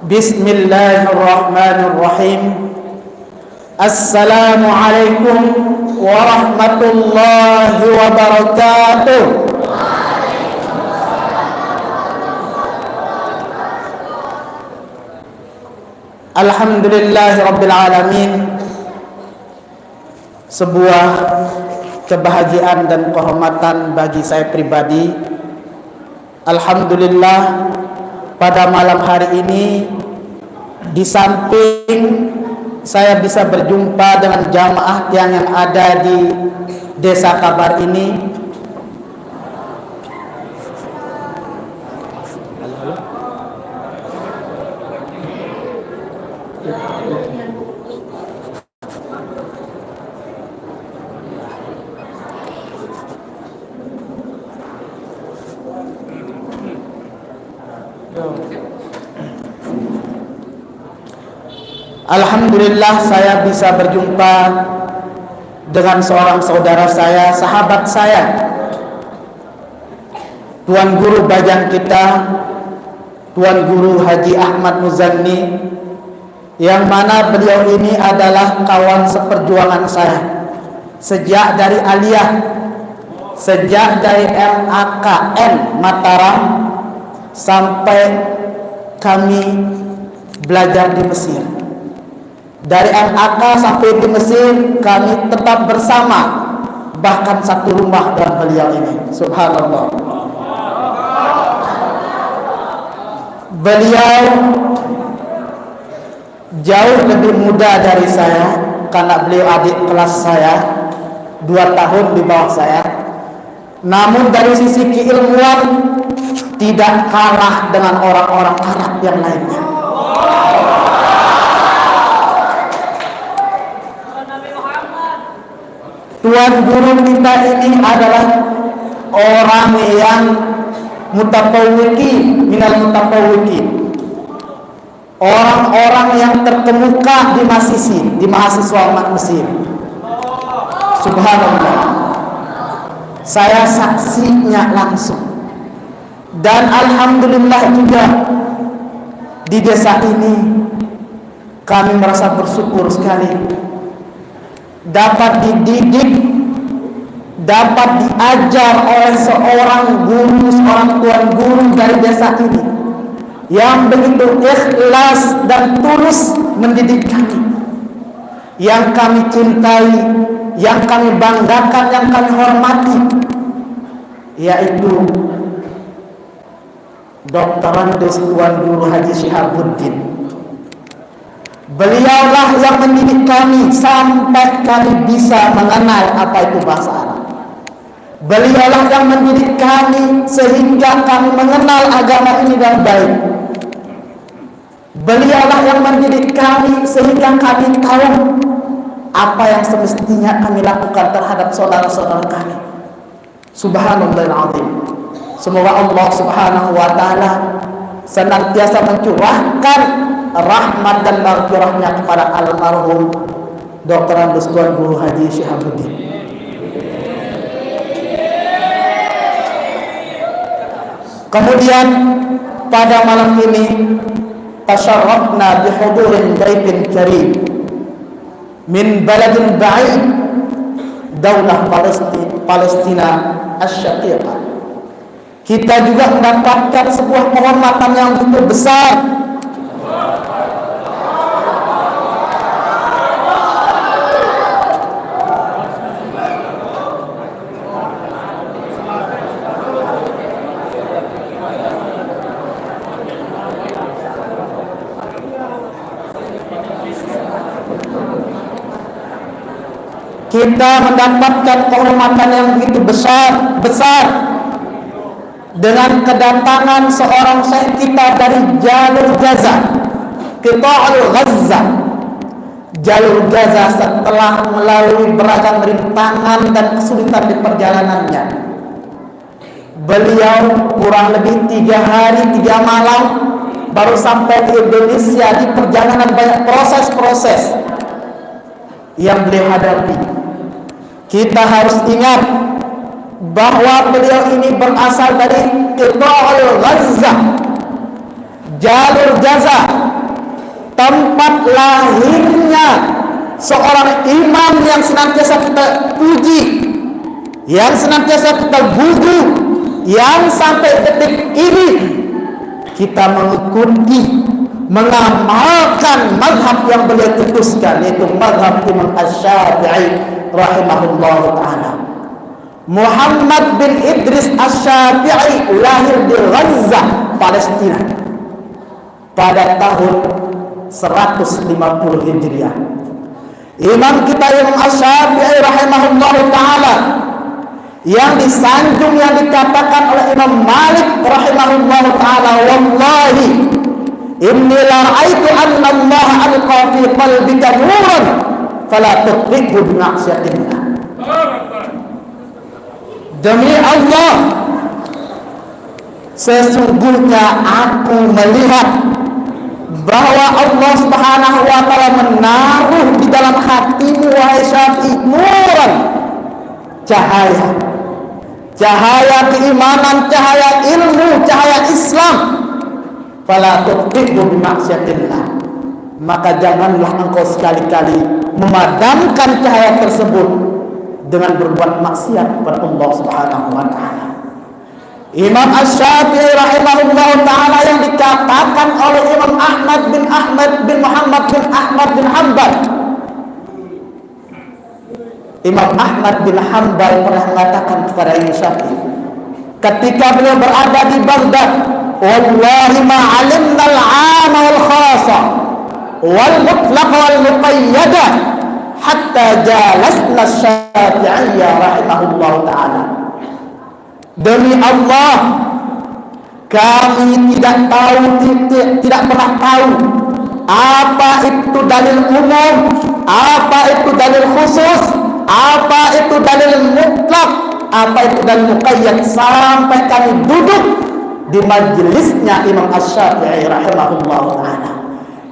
Bismillahirrahmanirrahim. Assalamualaikum warahmatullahi wabarakatuh. Alhamdulillahi rabbil alamin. Sebuah kebahagiaan dan kehormatan bagi saya pribadi. Alhamdulillah, pada malam hari ini di samping saya bisa berjumpa dengan jamaah yang ada di Desa Kabar ini, alhamdulillah saya bisa berjumpa dengan seorang saudara saya, sahabat saya, Tuan Guru Bajang kita, Tuan Guru Haji Ahmad Muzanni, yang mana beliau ini adalah kawan seperjuangan saya sejak dari aliyah sejak dari MAKN Mataram sampai kami belajar di Mesir. Dari MAK sampai di Mesir kami tetap bersama, bahkan satu rumah dengan beliau ini. Subhanallah. Beliau jauh lebih muda dari saya, karena beliau adik kelas saya, 2 tahun di bawah saya. Namun dari sisi keilmuan tidak kalah dengan orang-orang Arab yang lainnya. Tuan guru kita ini adalah orang yang mutafawwiqin, minal mutafawwiqin, orang-orang yang terkemuka di mahasiswa Mesir. Subhanallah, saya saksinya langsung. Dan alhamdulillah juga di desa ini kami merasa bersyukur sekali dapat dididik, dapat diajar oleh seorang guru, seorang tuan guru dari desa ini yang begitu ikhlas dan tulus mendidik kami, yang kami cintai, yang kami banggakan, yang kami hormati, yaitu Dr. Andes Tuan Guru Haji Syihabuddin. Beliaulah yang mendidik kami sampai kami bisa mengenal apa itu bahasa Arab. Beliaulah yang mendidik kami sehingga kami mengenal agama ini dengan baik. Beliaulah yang mendidik kami sehingga kami tahu apa yang semestinya kami lakukan terhadap saudara-saudara kami. Subhanallahil azim. Semoga Allah Subhanahu wa taala senantiasa mencurahkan rahmat dan maghfirahnya kepada almarhum Dr. Andes Tuan Guru Haji Syihabuddin. Kemudian pada malam ini tasyarrafna bihudurin dhaifin karim min baladin ba'id, daulah Palestina asy-syaqiqah. Kita juga mendapatkan sebuah penghormatan yang begitu besar. Kita mendapatkan penghormatan yang begitu besar dengan kedatangan seorang syekh kita dari jalur Gaza, Qita'ul Gaza. Jalur Gaza setelah melalui beragam rintangan dan kesulitan di perjalanannya, beliau kurang lebih 3 hari 3 malam baru sampai di Indonesia. Di perjalanan banyak proses-proses yang beliau hadapi. Kita harus ingat bahwa beliau ini berasal dari Qita'ul Gaza, jalur Gaza, tempat lahirnya seorang imam yang senantiasa kita puji, yang senantiasa kita gugu, yang sampai detik ini kita mengikuti, mengamalkan mazhab yang beliau cetuskan, yaitu mazhab Imam Asy-Syafi'i rahimahullah ta'ala. Muhammad bin Idris Asy-Syafi'i lahir di Gaza, Palestina pada tahun 150 Hijriah. Imam kita Imam Asy-Syafi'i rahimahullah ta'ala yang disanjung, yang dikatakan oleh Imam Malik rahimahullah ta'ala, wallahi inni la ra'aitu anna Allah alqa fi qalbika nuran fala tutbiqhu bi ma'siyatillah. Demi Allah, sesungguhnya aku melihat bahwa Allah Subhanahu wa taala menaruh di dalam hatimu wahai Syafi'i nuran, cahaya, cahaya keimanan, cahaya ilmu, cahaya Islam. Fala tutbiqhu bi ma'siyatillah, maka janganlah engkau sekali-kali memadamkan cahaya tersebut dengan berbuat maksiat kepada Allah Subhanahu wa taala. Imam Asy-Syafi'i rahimahullah taala yang dikatakan oleh Imam Ahmad bin Muhammad bin Ahmad bin Hanbal. Imam Ahmad bin Hanbal pernah mengatakan kepada Imam Syafi'i ketika beliau berada di Baghdad, wallahi ma 'alimna al-'am wal khassa wal mutlaq wal muqayyada hatta jalasna Syafi'i rahimahullah taala. Demi Allah, kami tidak pernah tahu apa itu dalil umum, apa itu dalil khusus, apa itu dalil mutlak, apa itu dalil muqayyad, sampai kami duduk di majelisnya Imam Asy-Syafi'i rahimahullah ta'ala.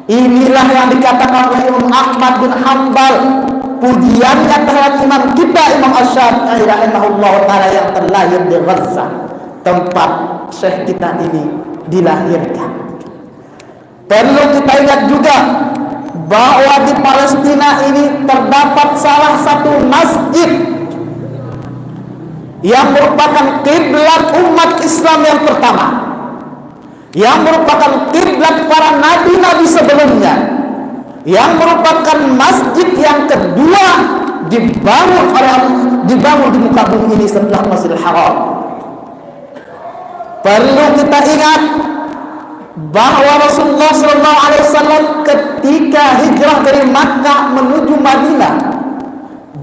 Inilah yang dikatakan oleh Imam Ahmad bin Hanbal, pujiannya terhadap imam kita Imam Asy-Syafi'i rahimahullah ta'ala yang terlahir di Gaza, tempat syekh kita ini dilahirkan. Perlu kita ingat juga bahwa di Palestina ini terdapat salah satu masjid yang merupakan kiblat umat Islam yang pertama, yang merupakan kiblat para nabi-nabi sebelumnya, yang merupakan masjid yang kedua dibangun di muka bumi ini setelah Masjidil Haram. Perlu kita ingat bahwa Rasulullah SAW ketika hijrah dari Makkah menuju Madinah,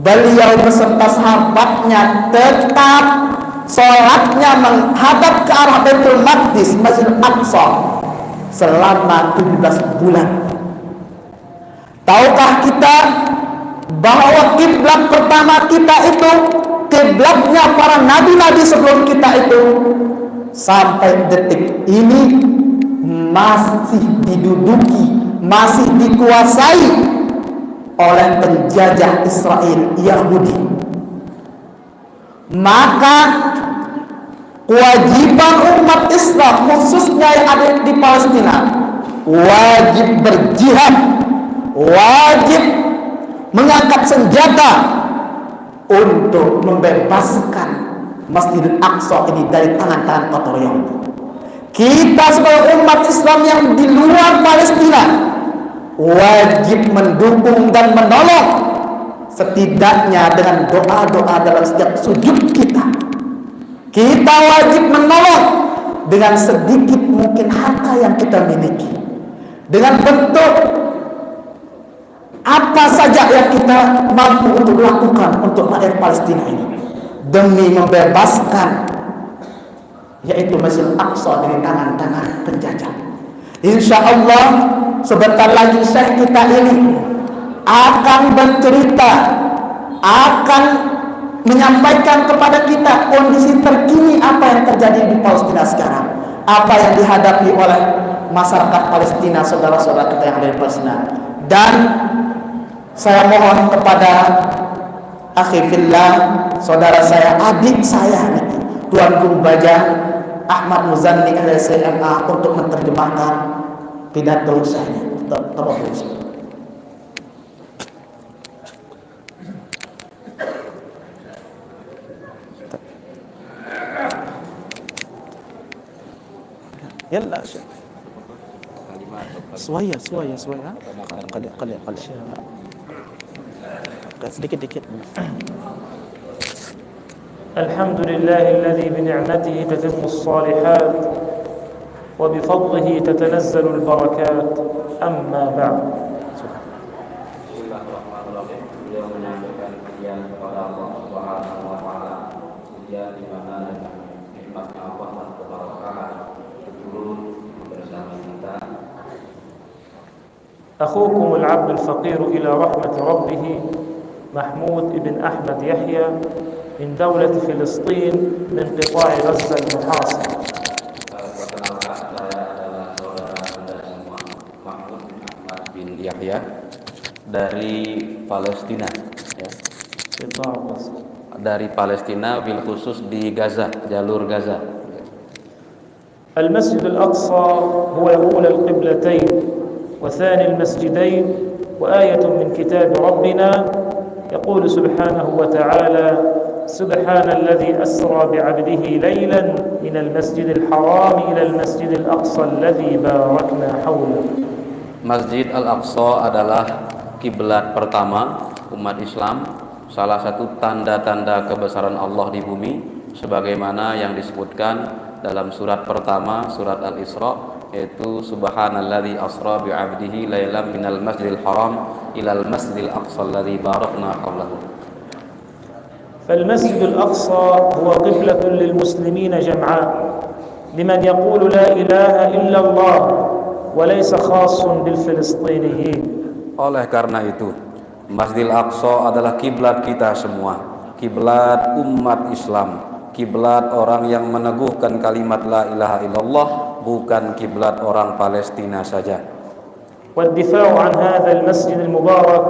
beliau beserta sahabatnya tetap sholatnya menghadap ke arah Baitul Maqdis, Masjidil Aqsa, selama 17 bulan. Tahukah kita bahwa kiblat pertama kita itu kiblatnya para nabi-nabi sebelum kita itu sampai detik ini masih diduduki, masih dikuasai oleh penjajah Israel Yahudi. Maka kewajiban umat Islam khususnya yang ada di Palestina wajib berjihad, wajib mengangkat senjata untuk membebaskan Masjidil Aqsa ini dari tangan-tangan kotor Yahudi. Kita sebagai umat Islam yang di luar Palestina wajib mendukung dan menolong, setidaknya dengan doa-doa dalam setiap sujud kita. Kita wajib menolong dengan sedikit mungkin harta yang kita miliki, dengan bentuk apa saja yang kita mampu untuk lakukan untuk rakyat Palestina ini demi membebaskan yaitu Masjidil Aqsa dari tangan-tangan penjajah. Insya Allah sebentar lagi syekh kita ini akan bercerita, akan menyampaikan kepada kita kondisi terkini apa yang terjadi di Palestina sekarang, apa yang dihadapi oleh masyarakat Palestina, saudara-saudara kita yang ada di Palestina. Dan saya mohon kepada akhi fillah, saudara saya, adik saya Tuan Guru Baja Ahmad Muzanni LSMA untuk menerjemahkan pidato saya. Tafadhol. Yalla Suaya Kali sedikit. الحمد لله الذي بنعمته تتم الصالحات وبفضله تتنزل البركات. أما بعد. Beliau menyampaikan pujian kepada Allah Subhanahu wa taala, pujian di mana nikmatnya Allah dan keberkahan turun bersama kita. أخوكم العبد الفقير إلى رحمة ربه محمود بن أحمد يحيى من دولة فلسطين من قطاع غزة المحاصر. Perkenalkan, saya adalah saudara Anda semua, Mahmud bin Ahmad bin Yahya dari Palestina, ya. قطاع غزة. Dari Palestina, bil khusus di Gaza, jalur Gaza. المسجد الأقصى هو أولى القبلتين وثاني المسجدين وآية من كتاب ربنا يقول سبحانه وتعالى: سبحان الذي أسرى بعبده ليلا من المسجد الحرام إلى المسجد الأقصى الذي باركنا حوله. Masjid Al-Aqsa adalah kiblat pertama umat Islam, salah satu tanda-tanda kebesaran Allah di bumi, sebagaimana yang disebutkan dalam surat pertama, surat Al-Isra, yaitu Subhanalladzi asra bi 'abdihi lailan minal masjidil haram ilal masjidil aqsa alladzi barakna hawlahu. فالمسجد الأقصى هو قبلة للمسلمين جمعاء لمن يقول لا إله إلا الله وليس خاص بالفلسطينيين. Oleh karena itu, Masjidil Aqsa adalah kiblat kita semua, kiblat umat Islam, kiblat orang yang meneguhkan kalimat la ilaha illallah, bukan kiblat orang Palestina saja. والدفاع عن هذا المسجد المبارك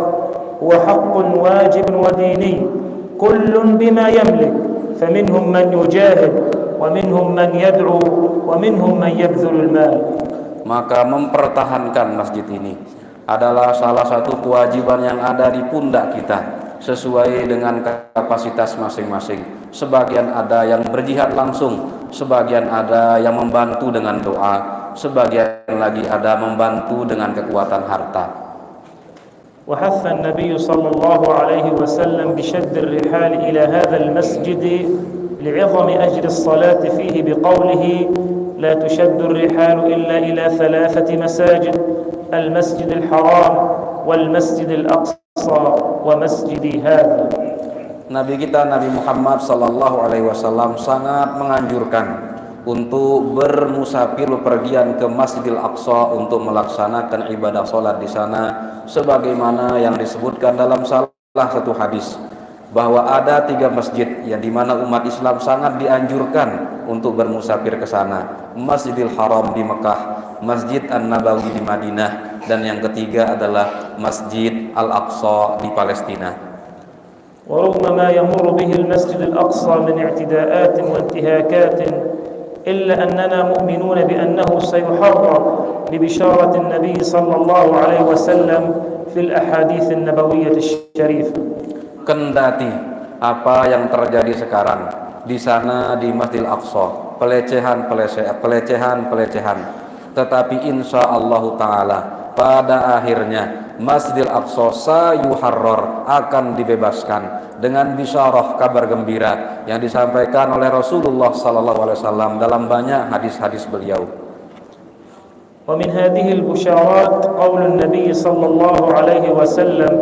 هو حق واجب وديني كل بما يملك، فمنهم من يجاهد ومنهم من يدعو ومنهم من يبذل المال. Maka mempertahankan masjid ini adalah salah satu kewajiban yang ada di pundak kita, sesuai dengan kapasitas masing-masing. Sebagian ada yang berjihad langsung, sebagian ada yang membantu dengan doa, sebagian lagi ada membantu dengan kekuatan harta. وحث النبي صلى الله عليه وسلم بشد الرحال إلى هذا المسجد لعظم أجر الصلاة فيه بقوله: لا تشد الرحال إلا إلى 3 مساجد، المسجد الحرام والمسجid الأقصى ومسجدي هذا. Nabi kita Nabi Muhammad sallallahu alaihi wasallam sangat menganjurkan untuk bermusafir pergian ke Masjidil Aqsa untuk melaksanakan ibadah salat di sana, sebagaimana yang disebutkan dalam salah satu hadis bahwa ada 3 masjid yang dimana umat Islam sangat dianjurkan untuk bermusafir ke sana: Masjidil Haram di Mekah, Masjid An-Nabawi di Madinah, dan yang ketiga adalah Masjid Al-Aqsa di Palestina. ورغم ما يمر به المسجد الأقصى من اعتداءات وانتهاكات إلا أننا مؤمنون بأنه سيحرر ببشارة النبي صلى الله عليه وسلم في الأحاديث النبوية الشريفة. Kendati apa yang terjadi sekarang di sana di Masjidil Aqsa, pelecehan, tetapi insya Allah Ta'ala pada akhirnya Masjidil Aqsa sayuharrar, akan dibebaskan dengan bisyarah, kabar gembira yang disampaikan oleh Rasulullah SAW dalam banyak hadis-hadis beliau. ومن هذه البشارات قول النبي صلى الله عليه وسلم: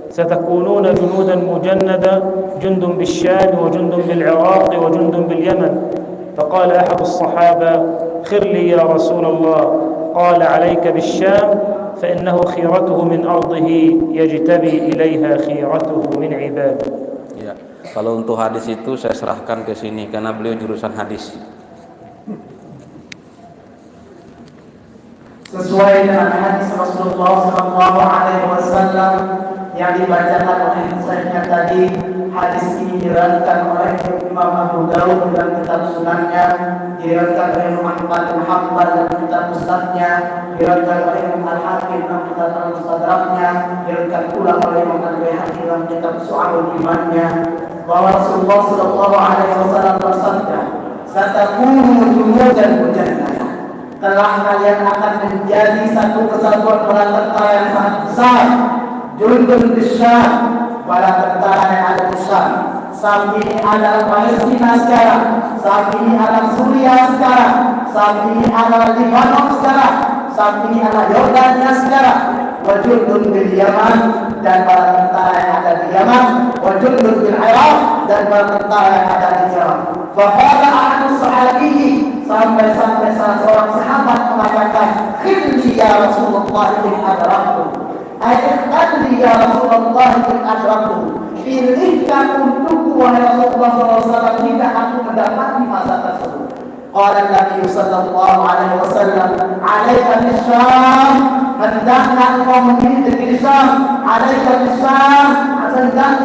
ستكونون جنودا مجندة، جند بالشام وجند بالعراق وجند باليمن. فقال أحد الصحابة: خر لي يا رسول الله. قال: عليك بالشام فإنه خيرته من أرضه يجتبي إليها خيرته من عباده. Ya, kalau untuk hadis itu saya serahkan ke sini karena beliau jurusan hadis. Sesuai dengan hadis Rasulullah SAW yang dibacakan oleh Syekhnya tadi, hadis ini diriwayatkan oleh Imam Abu Dawud dalam kitab Sunannya, diriwayatkan oleh Imam Ahmad bin Hanbal dalam kitab Musnadnya, diriwayatkan oleh Imam Al-Hakim dalam kitab Al-Mustadraknya, diriwayatkan pula oleh Imam Al-Baihaqi dalam kitab Syu'abul Imannya, bahwa Rasulullah SAW bersabda, "Satakunu junudan mujannah." Telah kalian akan menjadi satu kesatuan bala tentara yang sangat besar. Jundun Bisyam, bala tentara yang ada di Syam. Saat ini adalah Palestina sekarang, saat ini adalah Suriah sekarang, saat ini adalah Lebanon sekarang, saat ini adalah Yordania sekarang. Wajundun bil Yaman, dan bala tentara yang ada di Yaman. Wajundun bil Iraq, dan bala tentara yang ada di Irak. Faqala ahadu sahabihi, sampai-sampai salah seorang sahabat mengatakan, "Khilli ya Rasulullah in adraktu." Ayatkan ya Rasulullah in adraktu. Pilihkan untukku wahai Rasulullah SAW jika aku mendapati masa tersebut. Qala Nabi sallallahu alaihi wasallam, "Alaika bisyam." Hendaknya engkau memilih negeri Syam. Alaika bisyam. Hendaknya